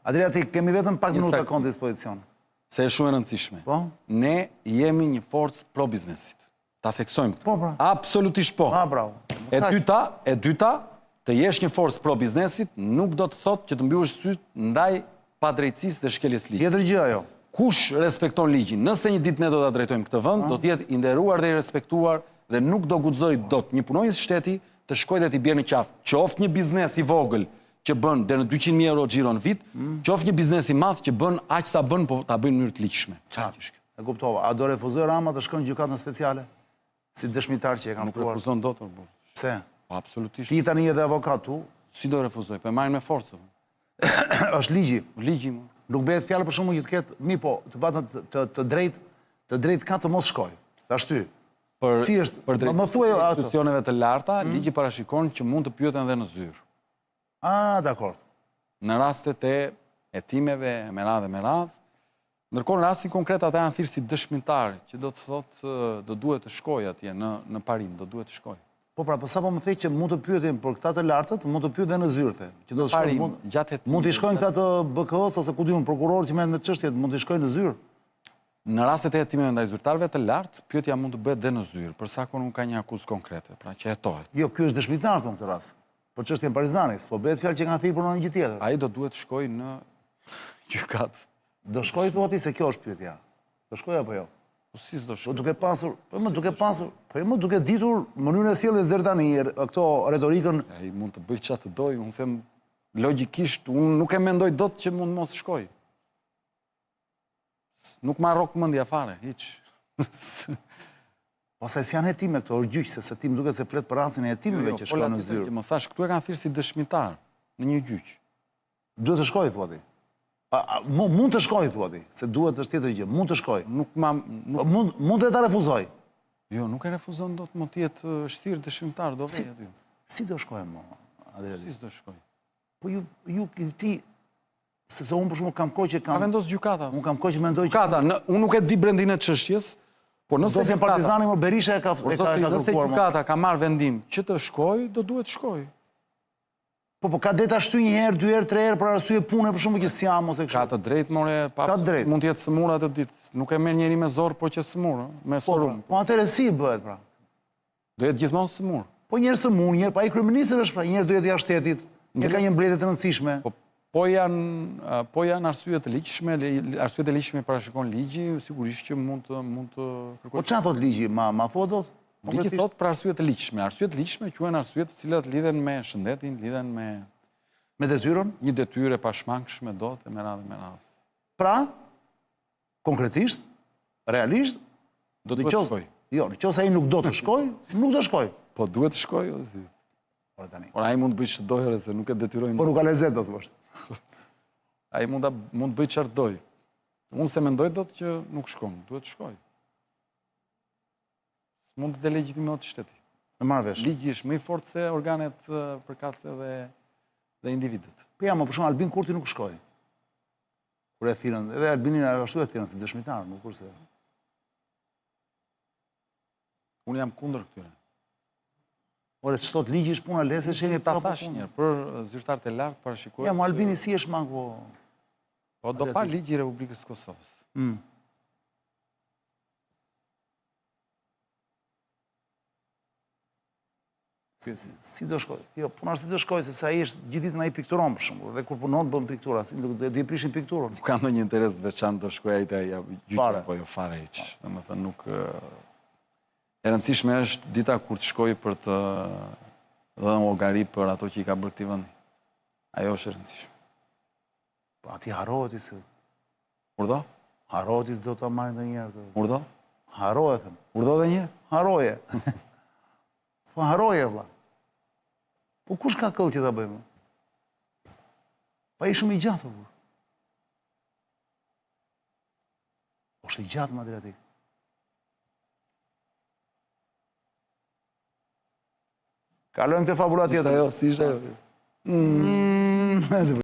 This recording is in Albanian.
Adriatik, kemi vetëm pak minuta kënd dispozicion. Se e shumë e rëndësishme. Po? Ne jemi një forcë pro-biznesit. Ta theksojmë këtë. Po, pra. Absolutisht po. Bravo. E dyta, të jesh një forcë pro-biznesit nuk do të thotë që të mbyllësh sytë ndaj padrejtësisë dhe shkeljes ligjit. Tjetër gjë ajo. Kush respekton ligjin? Nëse një ditë ne do ta drejtojmë këtë vend, do të jetë i nderuar dhe i respektuar dhe nuk do guxoj dot një punonjës shteti të shkojë dhe t'i bjerë në qafë. Qoftë një biznes i vogël që bën deri në 200.000 euro xhiro në vit, qoftë një biznes i madh që bën aq sa bën, po ta bëjnë në mënyrë të ligjshme. E kuptova. A do refuzoj Rama të shkojnë në gjykatën speciale? Si dëshmitar që e kanë Nuk refuzon dot. Pse? Po absolutisht. Ti tani edhe avokat tu? Si do refuzoj? Po e marrin me forcë. Është ligji. Ligji më. Nuk bëhet fjalë për shkakun që të ketë, po, të patën të drejt ka të mos shkojë. Ta shty. Si është? Më thuaj ato. Institucioneve të larta, ligji parashikon që mund të pyeten edhe në zyrë. Dakord. Në rastet e hetimeve me radhë. Ndërkohë në rastin konkret ata janë thjesht si dëshmitar, që do të thotë do duhet të shkojë atje në parim, do duhet të shkojë. Po pra, sapo më thej që mund të pyetin për këta të lartët, mund të pyetin në zyrë, që do të shkojnë. Mund të shkojnë këta të BK-s ose ku diun prokurorë që merren me çështjet, mund të shkojnë në zyrë. Në rastet e hetimeve ndaj zyrtarëve të lartë, pyetja mund të bëhet dhe në zyrë, për sa kohë nuk ka një akuzë konkrete, pra që hetohet. Jo, ky është dëshmitar në këtë rast. Për çështjen Parizani, s'po bëhet fjalë që kanë thirrur për një gjë tjetër. Ai do duhet të shkojë në gjykatë. Do shkojë thua ti se kjo është pyetja. Do shkojë apo jo? Po si s'do shkojë? Po duke ditur mënyrën e sjelljes deri tani, këto retorikën. Ai mund të bëjë çfarë të dojë, unë them logjikisht, unë nuk e mendoj dot që mund mos shkojë. Nuk ma rrok mendja fare, hiç. Pastaj si janë hetime këto, është gjyq, se tim duket se flet për rastin e hetimeve që shkojnë në zyrë. Më thash, këtu e kanë thirrë si dëshmitar në një gjyq. Duhet të shkojë thua ti. Mund të shkojë thua ti, se duhet është tjetër gjë, mund të shkojë. Mund të ta refuzoj. Jo, nuk e refuzon dot, mund të jetë shtirë dëshmitar, do vej aty. Si do shkojë më, Adriatik? Si do shkojë? Po ju ti, sepse unë për shkakun kam kohë që kam. Ka vendos gjykata. Unë kam kohë që mendoj që gjykata, unë nuk e di brendin e çështjes, por nëse Partizani më Berisha e ka kërkuar. Nëse gjykata ka marrë vendim që të shkojë, do duhet të shkojë. Po ka drejt ta shtyj një herë, 2 herë, 3 herë për arsye pune, për shkakun që s'jam ose kështu. Ka të drejtë, more, mund të jetë smur atë ditë. Nuk e merr njeri me zor, po që smur, me sorum. Po atëherë si bëhet pra? Do jetë gjithmonë smur. Po një herë smur, një herë pa ai kryeminist është pra, një herë do jetë jashtë shtetit. Ne ka një mbledhje të rëndësishme. Po janë arsye të ligjshme, arsyet e ligjshme parashikon ligji, sigurisht që mund të kërkojë. Po çfarë thot ligji? Ma thot dot? Ligji thot për arsyet e ligjshme. Arsyet e ligjshme quhen arsyet të cilat lidhen me shëndetin, lidhen me detyrën? Një detyrë e pashmangshme do të me radhë. Pra, konkretisht, realisht, do të shkojë. Jo, nëse ai nuk do të shkojë, nuk do shkojë. Po duhet të shkojë ose si? Por ai mund të bëjë ç'do dojë, se nuk e detyrojnë. Po nuk ka lezet do thosh. Ai mund të bëjë çfarë dojë. Unë se mendoj dot që nuk shkon, duhet të shkojë. Mund të delegjitimohet shteti. E marr vesh. Ligji është më i fortë se organet përkatëse dhe individët. Po ja, më për shkak Albin Kurti nuk shkoi. Kur e thirrën, edhe Albinin ashtu e thirrën si dëshmitar, nuk kurse. Unë jam kundër këtyre. Ore, ç'thot ligji është puna lese, shemi ta thash një herë, për zyrtarët e lartë parashikohet. Ja, Albini si është mangu. Po do pa ligji i Republikës së Kosovës. Si do shkoj? Jo, puna si do shkoj, sepse ai është gjithë ditën ai pikturon për shembull, dhe kur punon bën piktura, do i prishin pikturën. Nuk ka ndonjë interes të veçantë do shkoj ai te gjyqi, po jo fare hiç. Domethënë nuk e rëndësishme është dita kur të shkoj për të dhënë llogari për ato që i ka bërë këtij vendi. Ajo është e rëndësishme. Po aty harrohet se. Urdo? Harrohet do ta marrë ndonjëherë. Urdo? Harrohet. Urdo edhe një herë? Harroje. Po harroje vëlla. Po kush ka këll që ta bëjmë? Pa i shumë i gjatë po. Është i gjatë më Adriatik. Kalojmë te fabula tjetër. Jo, si ishte?